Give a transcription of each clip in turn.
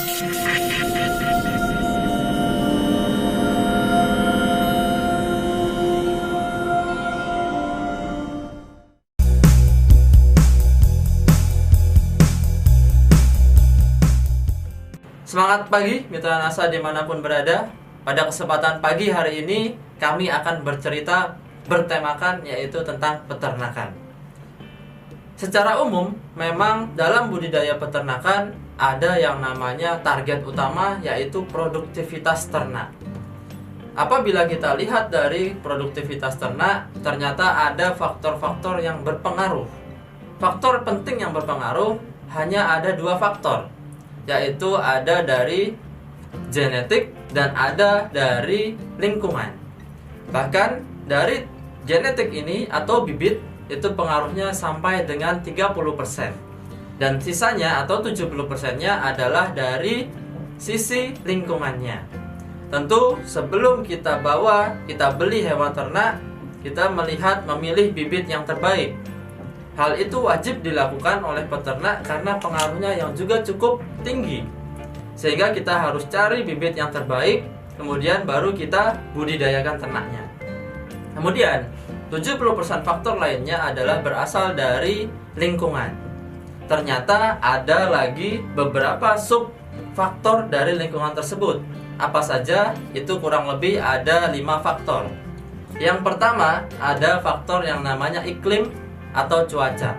Semangat pagi mitra NASA dimanapun berada. Pada kesempatan pagi hari ini kami akan bercerita bertemakan yaitu tentang peternakan. Secara umum memang dalam budidaya peternakan ada yang namanya target utama yaitu produktivitas ternak. Apabila kita lihat dari produktivitas ternak, ternyata ada faktor-faktor yang berpengaruh. Faktor penting yang berpengaruh hanya ada dua faktor, yaitu ada dari genetik dan ada dari lingkungan. Bahkan dari genetik ini atau bibit itu pengaruhnya sampai dengan 30%. Dan sisanya atau 70%-nya adalah dari sisi lingkungannya. Tentu sebelum kita beli hewan ternak, kita memilih bibit yang terbaik. Hal itu wajib dilakukan oleh peternak karena pengaruhnya yang juga cukup tinggi. Sehingga kita harus cari bibit yang terbaik, kemudian baru kita budidayakan ternaknya. Kemudian 70% faktor lainnya adalah berasal dari lingkungan. Ternyata ada lagi beberapa sub faktor dari lingkungan tersebut. Apa saja? Itu kurang lebih ada 5 faktor. Yang pertama ada faktor yang namanya iklim atau cuaca.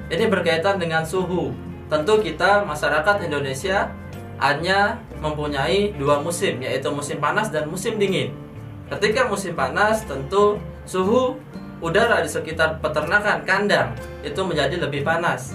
Ini berkaitan dengan suhu. Tentu kita masyarakat Indonesia hanya mempunyai 2 musim, yaitu musim panas dan musim dingin. Ketika musim panas, tentu suhu udara di sekitar peternakan kandang itu menjadi lebih panas.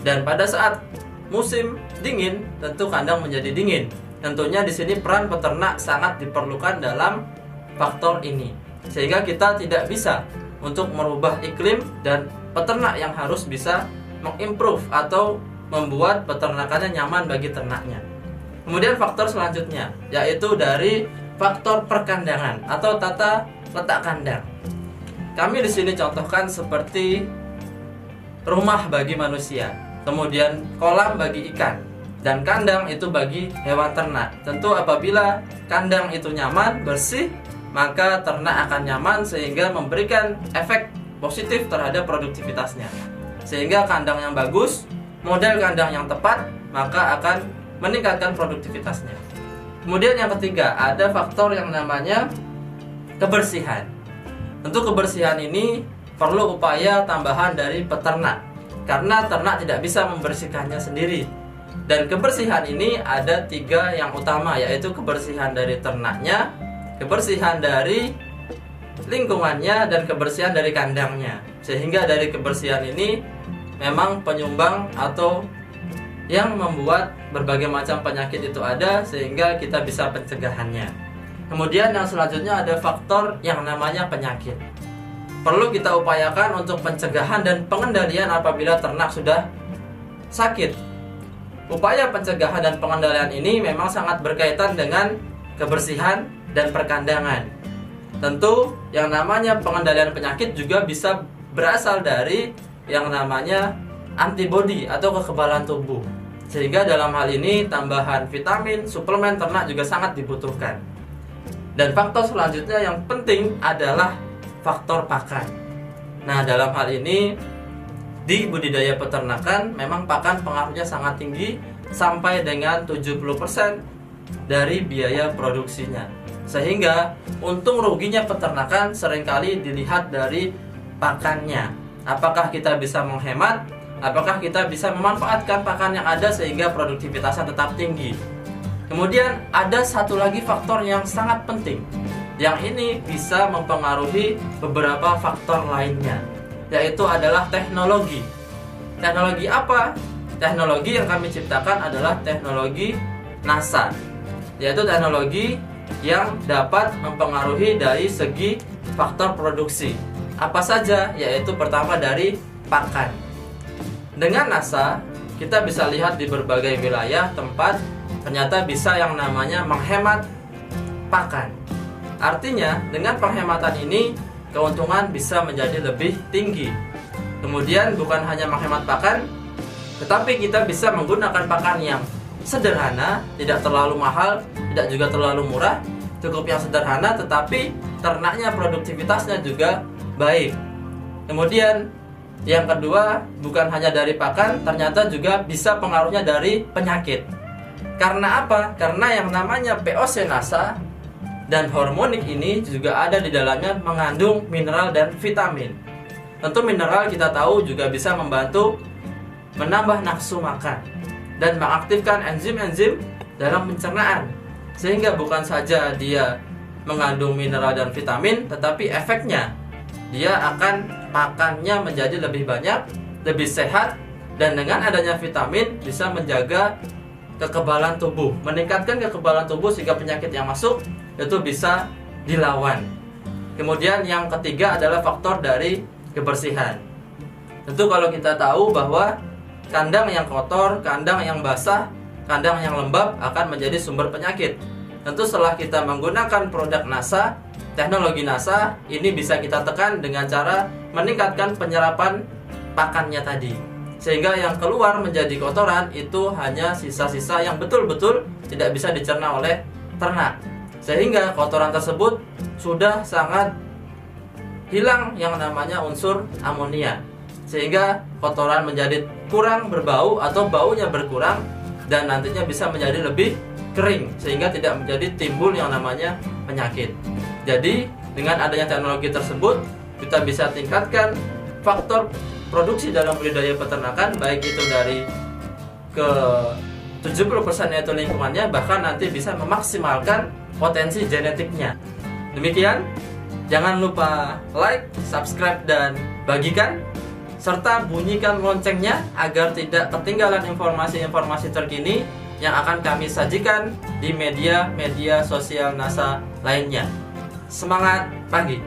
Dan pada saat musim dingin, tentu kandang menjadi dingin. Tentunya di sini peran peternak sangat diperlukan dalam faktor ini. Sehingga kita tidak bisa untuk merubah iklim, dan peternak yang harus bisa mengimprove atau membuat peternakannya nyaman bagi ternaknya. Kemudian faktor selanjutnya yaitu dari faktor perkandangan atau tata letak kandang. Kami di sini contohkan seperti rumah bagi manusia, kemudian kolam bagi ikan, dan kandang itu bagi hewan ternak. Tentu apabila kandang itu nyaman, bersih, maka ternak akan nyaman sehingga memberikan efek positif terhadap produktivitasnya. Sehingga kandang yang bagus, model kandang yang tepat, maka akan meningkatkan produktivitasnya. Kemudian yang ketiga, ada faktor yang namanya kebersihan. Tentu kebersihan ini perlu upaya tambahan dari peternak, karena ternak tidak bisa membersihkannya sendiri. Dan kebersihan ini ada 3 yang utama, yaitu kebersihan dari ternaknya, kebersihan dari lingkungannya, dan kebersihan dari kandangnya. Sehingga dari kebersihan ini memang penyumbang atau yang membuat berbagai macam penyakit itu ada, sehingga kita bisa pencegahannya. Kemudian yang selanjutnya ada faktor yang namanya penyakit. Perlu kita upayakan untuk pencegahan dan pengendalian apabila ternak sudah sakit. Upaya pencegahan dan pengendalian ini memang sangat berkaitan dengan kebersihan dan perkandangan. Tentu yang namanya pengendalian penyakit juga bisa berasal dari yang namanya antibodi atau kekebalan tubuh. Sehingga dalam hal ini tambahan vitamin, suplemen ternak juga sangat dibutuhkan. Dan faktor selanjutnya yang penting adalah faktor pakan. Nah, dalam hal ini di budidaya peternakan memang pakan pengaruhnya sangat tinggi, sampai dengan 70% dari biaya produksinya. Sehingga untung ruginya peternakan seringkali dilihat dari pakannya. Apakah kita bisa menghemat? Apakah kita bisa memanfaatkan pakan yang ada sehingga produktivitasnya tetap tinggi? Kemudian ada satu lagi faktor yang sangat penting, yang ini bisa mempengaruhi beberapa faktor lainnya, yaitu adalah teknologi. Teknologi apa? Teknologi yang kami ciptakan adalah teknologi NASA, yaitu teknologi yang dapat mempengaruhi dari segi faktor produksi. Apa saja? Yaitu pertama dari pakan. Dengan NASA, kita bisa lihat di berbagai wilayah tempat ternyata bisa yang namanya menghemat pakan. Artinya, dengan penghematan ini keuntungan bisa menjadi lebih tinggi. Kemudian bukan hanya menghemat pakan, tetapi kita bisa menggunakan pakan yang sederhana, tidak terlalu mahal, tidak juga terlalu murah, cukup yang sederhana tetapi ternaknya produktivitasnya juga baik. Kemudian yang kedua, bukan hanya dari pakan, ternyata juga bisa pengaruhnya dari penyakit. Karena apa? Karena yang namanya POC-NASA dan hormonik ini juga ada di dalamnya mengandung mineral dan vitamin. Tentu mineral kita tahu juga bisa membantu menambah nafsu makan dan mengaktifkan enzim-enzim dalam pencernaan. Sehingga bukan saja dia mengandung mineral dan vitamin, tetapi efeknya dia akan makannya menjadi lebih banyak, lebih sehat, dan dengan adanya vitamin bisa menjaga kekebalan tubuh, meningkatkan kekebalan tubuh sehingga penyakit yang masuk itu bisa dilawan. Kemudian yang ketiga adalah faktor dari kebersihan. Tentu kalau kita tahu bahwa kandang yang kotor, kandang yang basah, kandang yang lembab akan menjadi sumber penyakit. Tentu setelah kita menggunakan produk NASA, teknologi NASA, ini bisa kita tekan dengan cara meningkatkan penyerapan pakannya tadi. Sehingga yang keluar menjadi kotoran itu hanya sisa-sisa yang betul-betul tidak bisa dicerna oleh ternak. Sehingga kotoran tersebut sudah sangat hilang yang namanya unsur amonia. Sehingga kotoran menjadi kurang berbau atau baunya berkurang dan nantinya bisa menjadi lebih kering sehingga tidak menjadi timbul yang namanya penyakit. Jadi dengan adanya teknologi tersebut kita bisa tingkatkan faktor produksi dalam budidaya peternakan, baik itu dari ke 70% yaitu lingkungannya, bahkan nanti bisa memaksimalkan potensi genetiknya. Demikian, jangan lupa like, subscribe, dan bagikan serta bunyikan loncengnya agar tidak ketinggalan informasi-informasi terkini yang akan kami sajikan di media-media sosial NASA lainnya. Semangat pagi!